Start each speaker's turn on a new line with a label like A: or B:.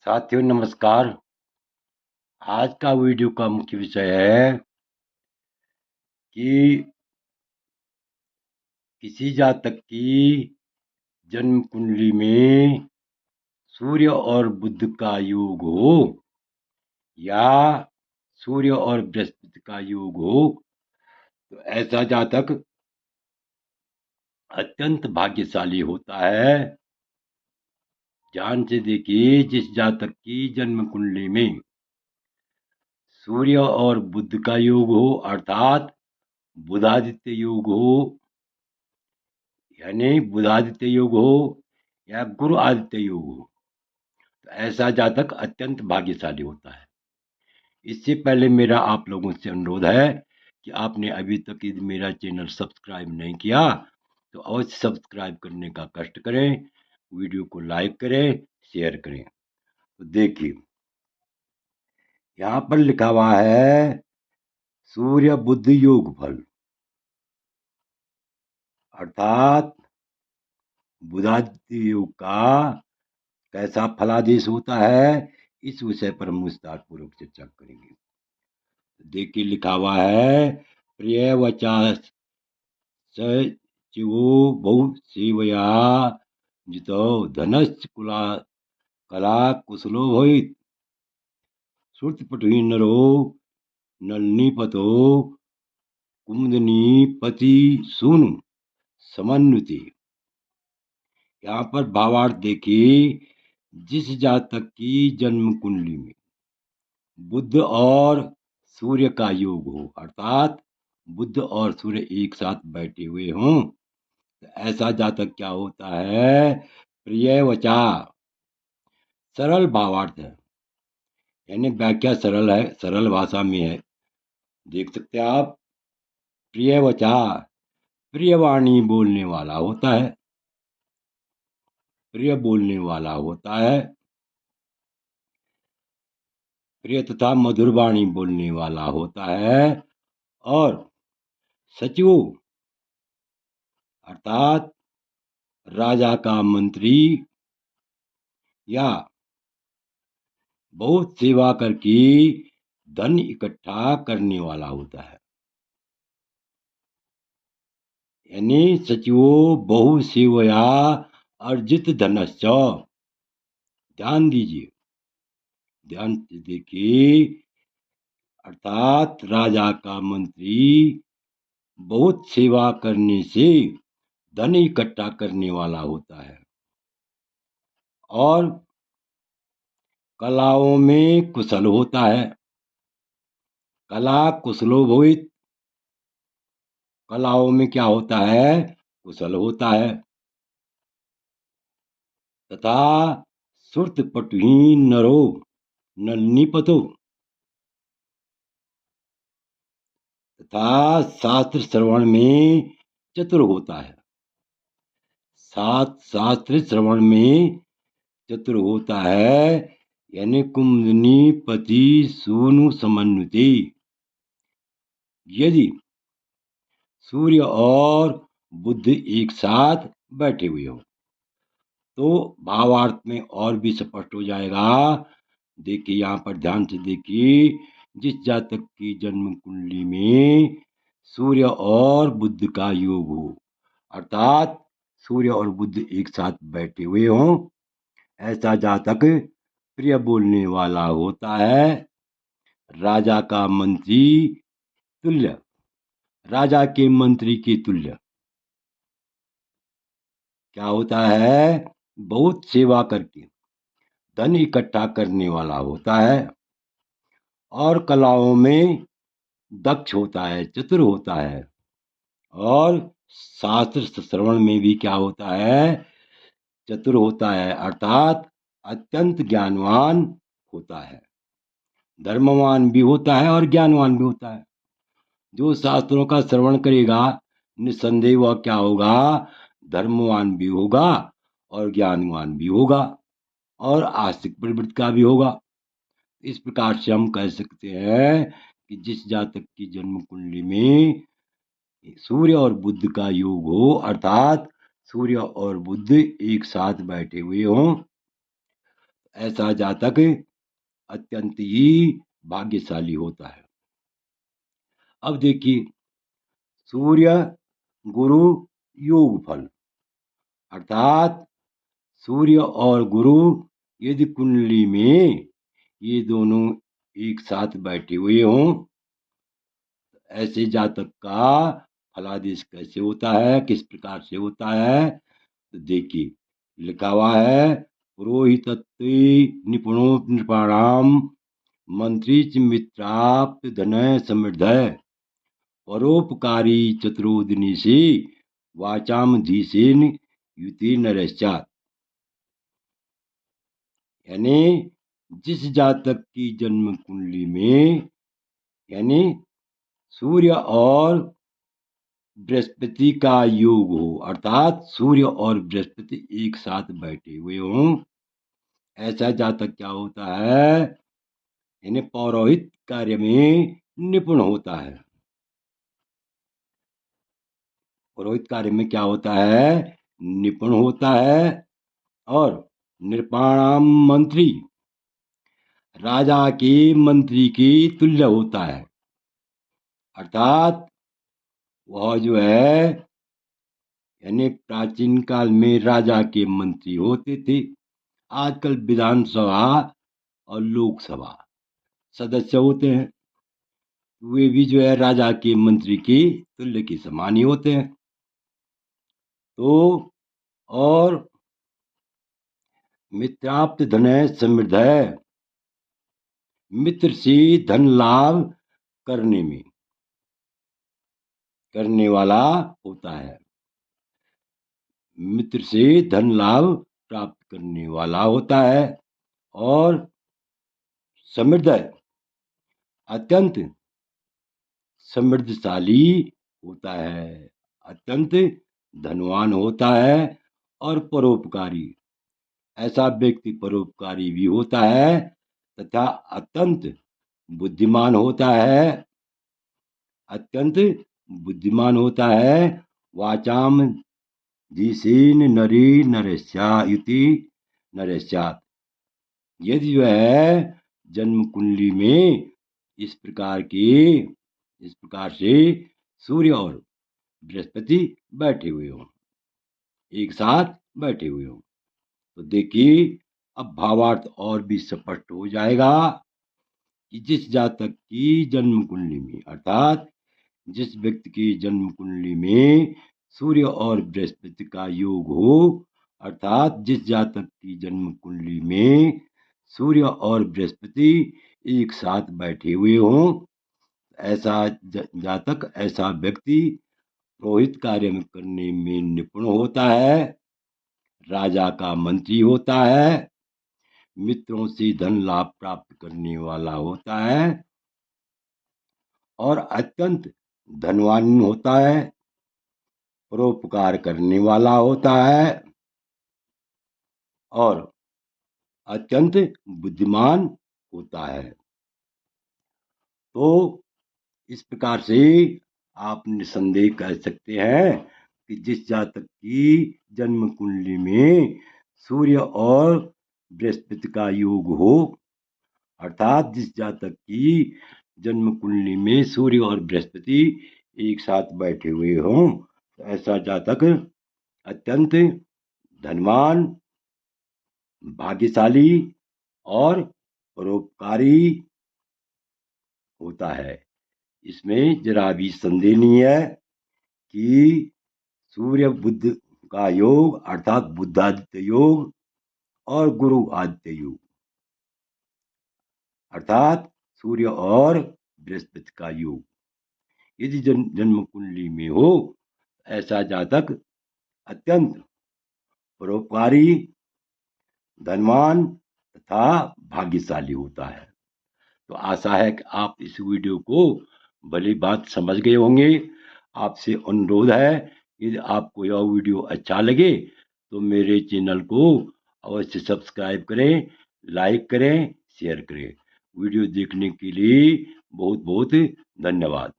A: साथियों नमस्कार। आज का वीडियो का मुख्य विषय है कि किसी जातक की जन्म कुंडली में सूर्य और बुध का योग हो या सूर्य और बृहस्पति का योग हो तो ऐसा जातक अत्यंत भाग्यशाली होता है। ध्यान से देखिए, जिस जातक की जन्म कुंडली में सूर्य और बुध का योग हो अर्थात बुधादित्य योग हो, यानी बुधादित्य योग हो या गुरु आदित्य योग हो, तो ऐसा जातक अत्यंत भाग्यशाली होता है। इससे पहले मेरा आप लोगों से अनुरोध है कि आपने अभी तक यदि मेरा चैनल सब्सक्राइब नहीं किया तो अवश्य सब्सक्राइब करने का कष्ट करें, वीडियो को लाइक करें, शेयर करें। तो देखिए, यहाँ पर लिखा हुआ है सूर्य बुध योग फल, अर्थात बुधादित्य योग का कैसा फलादेश होता है, इस विषय पर हम विस्तार पूर्वक चर्चा करेंगे। देखिए, लिखा हुआ है प्रिय वचा सचिवो बहु सेवया जितो धनश्च कुला कला कुशलो भवित श्रुतपटुहि नरो नलनीपतो कुमुदनीपति सूनु समन्विति। यहाँ पर भावार्थ देखिए, जिस जातक की जन्म कुंडली में बुध और सूर्य का योग हो अर्थात बुध और सूर्य एक साथ बैठे हुए हों तो ऐसा जातक क्या होता है, प्रिय वचा, सरल भावार्थ है, यानी व्याख्या सरल है, सरल भाषा में है। देख सकते हैं आप, प्रिय वचा प्रिय वाणी बोलने वाला होता है, प्रिय बोलने वाला होता है, प्रिय तथा मधुर वाणी बोलने वाला होता है। और सचिव अर्थात राजा का मंत्री या बहुत सेवा करके धन इकट्ठा करने वाला होता है, यानी सचिवो बहु सेवया अर्जित धनश्च। ध्यान दीजिए, ध्यान से देखिए, अर्थात राजा का मंत्री बहुत सेवा करने से धन इकट्ठा करने वाला होता है और कलाओं में कुशल होता है। कला कुशलो भवित, कलाओं में क्या होता है, कुशल होता है। तथा सुरत पटुहीन नरो नलनीपतो, तथा शास्त्र श्रवण में चतुर होता है। शास्त्र श्रवण में चतुर होता है, यानी कुमुदनी पति सूनु समन्विति। यदि सूर्य और बुध एक साथ बैठे हुए हो तो भावार्थ में और भी स्पष्ट हो जाएगा। देखिए, यहाँ पर ध्यान से देखिए, जिस जातक की जन्म कुंडली में सूर्य और बुध का योग हो अर्थात सूर्य और बुध एक साथ बैठे हुए हों, ऐसा जातक प्रिय बोलने वाला होता है, राजा का मंत्री तुल्य, राजा के मंत्री के तुल्य क्या होता है, बहुत सेवा करके धन इकट्ठा करने वाला होता है और कलाओं में दक्ष होता है, चतुर होता है। और शास्त्र श्रवण में भी क्या होता है, चतुर होता है, अर्थात अत्यंत ज्ञानवान होता है, धर्मवान भी होता है और ज्ञानवान भी होता है। जो शास्त्रों का श्रवण करेगा निस्संदेह वह क्या होगा, धर्मवान भी होगा और ज्ञानवान भी होगा और आस्तिक प्रवृत्ति का भी होगा। इस प्रकार से हम कह सकते हैं कि जिस जातक की जन्म कुंडली में सूर्य और बुध का योग हो अर्थात सूर्य और बुध एक साथ बैठे हुए हों, ऐसा जातक अत्यंत ही भाग्यशाली होता है। अब देखिए, सूर्य गुरु योग फल, अर्थात सूर्य और गुरु यदि कुंडली में ये दोनों एक साथ बैठे हुए हों, ऐसे जातक का फलादेश कैसे होता है, किस प्रकार से होता है? तो देखिए, लिखा हुआ है, पुरोहितत्व निपुणो नृपाणाम मंत्री च मित्राप्त धनय समृद्धय परोपकारी चतुरोदिनी से वाचाम धीसेन युति नरश्चात। यानी जिस जातक की जन्म कुंडली में यानी सूर्य और बृहस्पति का योग हो, अर्थात सूर्य और बृहस्पति एक साथ बैठे हुए हों, ऐसा जातक क्या होता है? यानी पौरोहित कार्य में निपुण होता है। पुरोहित कार्य में क्या होता है? निपुण होता है। और नृपाणाम मंत्री, राजा के मंत्री के तुल्य होता है। अर्थात वह जो है, यानी प्राचीन काल में राजा के मंत्री होते थे, आजकल विधानसभा और लोकसभा सदस्य होते हैं, वे भी जो है राजा के मंत्री के तुल्य के समान ही होते हैं। तो और मित्राप्त धन समृद्ध है, मित्र से धन लाभ करने वाला होता है, मित्र से धन लाभ प्राप्त करने वाला होता है। और समृद्ध है, अत्यंत समृद्धशाली होता है, अत्यंत धनवान होता है। और परोपकारी, ऐसा व्यक्ति परोपकारी भी होता है तथा अत्यंत बुद्धिमान होता है, अत्यंत बुद्धिमान होता है। वाचाम धीसेन नरी नरस्यायुति नरस्यात्। यदि जो है जन्म कुंडली में इस प्रकार से सूर्य और बृहस्पति बैठे हुए हों, एक साथ बैठे हुए हों, तो देखिए अब भावार्थ और भी स्पष्ट हो जाएगा कि जिस जातक की जन्म कुंडली में, अर्थात जिस व्यक्ति की जन्म कुंडली में सूर्य और बृहस्पति का योग हो, अर्थात जिस जातक की जन्म कुंडली में सूर्य और बृहस्पति एक साथ बैठे हुए हों, ऐसा जातक, ऐसा व्यक्ति पुरोहित कार्य करने में निपुण होता है, राजा का मंत्री होता है, मित्रों से धन लाभ प्राप्त करने वाला होता है और अत्यंत धनवान होता है, परोपकार करने वाला होता है और अत्यंत बुद्धिमान होता है। तो इस प्रकार से आप निसंदेह कह सकते हैं कि जिस जातक की जन्म कुंडली में सूर्य और बृहस्पति का योग हो, अर्थात जिस जातक की जन्म कुंडली में सूर्य और बृहस्पति एक साथ बैठे हुए हों, तो ऐसा जातक अत्यंत धनवान, भाग्यशाली और परोपकारी होता है। इसमें जरा भी संदेह नहीं है कि सूर्य बुध का योग, अर्थात बुद्धादित्य योग और गुरु आदित्य योग, अर्थात सूर्य और बृहस्पति का योग यदि जन्म कुंडली में हो, ऐसा जातक अत्यंत परोपकारी, धनवान तथा भाग्यशाली होता है। तो आशा है कि आप इस वीडियो को भली बात समझ गए होंगे। आपसे अनुरोध है, यदि आपको यह वीडियो अच्छा लगे तो मेरे चैनल को अवश्य सब्सक्राइब करें, लाइक करें, शेयर करें। वीडियो देखने के लिए बहुत बहुत धन्यवाद।